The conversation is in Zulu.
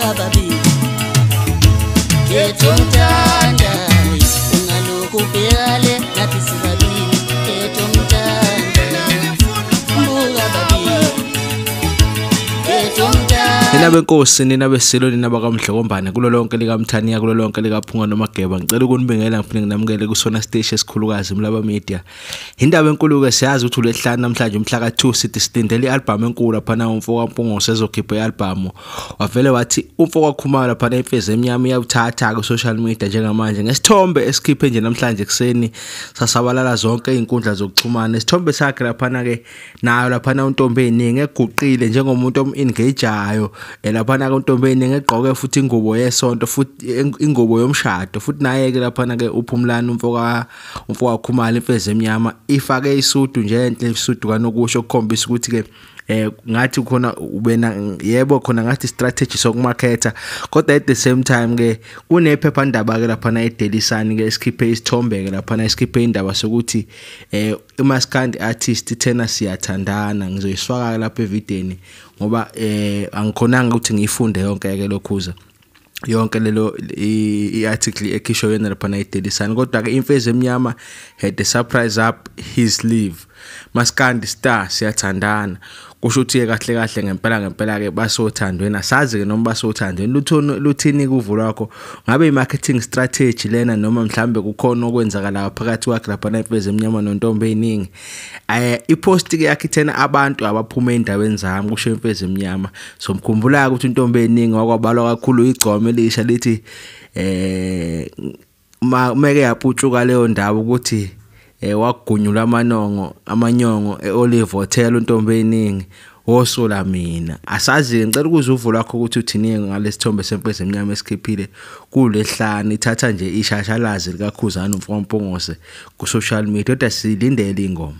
Mbuga babi Ketomtanda Ungaloku pegale Nathi sibabili Ketomtanda Mbuga babi Ketomtanda Nina benkosi nina besilo nina bakamdlokombane kulo lonke likaMthaniya kulo lonke likaphunga noMageba ngicela ukunibingelela ngifune nginamukele kusona stage esikhulukazi Mlaba Media. Indaba enkulu ke siyazi ukuthi uLesihlanu namhlanje umhla ka2 sithi silindele ialbum enkulu phana umfoko kaMpungose ezokhipha ialbum. Wavele wathi umfoko wakhumala phana Imfezemnyama iyawuthatha ku social media njengamanje ngesithombe esikhiphe nje namhlanje ekseni sasabalala zonke izinkundla zokuxhumana. Isithombe sakhe laphana ke nayo laphana uNtombeyiningi eguqile njengomuntu omengageayo laphana ke uNtombeyiningi egqoke futhi ingubo yesonto futhi ingubo yomshado futhi naye ke laphana ke uphumlana umfoko wakhumala Imfezemnyama ifake isudu nje enhle isudu kanokusho ukukhombisa ukuthi ke ngathi khona ubena yebo khona ngathi strategy sokumarketa kodwa at the same time ke kunephephandaba ke lapha eDaily Sun ke esikhiphe isithombe ke lapha esikhiphe indaba sokuthi uMaskandi artist thena siyathandana ngizoyiswaka lapha evideni ngoba angikhonanga ukuthi ngiyifunde yonke ke lokhuza yonke lelo iarticle ekhishwe yena lapha eDaily Sun kodwa ke Imfezemnyama had a surprise up his sleeve. Maskandi star siyathandana kusho ukuthi kahle ngempela ke basothandweni asazi ke noma basothandweni luthini kuvu lwakho ngabe imarketing strategy lena noma mhlambe kukhona okwenzakala phakathi kwakhe lapha Imfezemnyama noNtombeyiningi ipost ke yakhe thena abantu abaphuma endaweni zami kusho Imfezemnyama somkhumbula ukuthi uNtombeyiningi wakwabalwa kakhulu igcome elisha lithi meke yaputshuka leyo ndawo ukuthi wagunyula amanyongo eOlive Hotel uNtombeyiningi wosola mina asazi ngicela ukuzuva lakho ukuthi uthini ngalesithombe seMfezemnyama esikhiphile kuLesihlanu ithatha nje ishashalazi likaKhuzana umfoko kaMpungose ku social media kodwa silindele ingoma.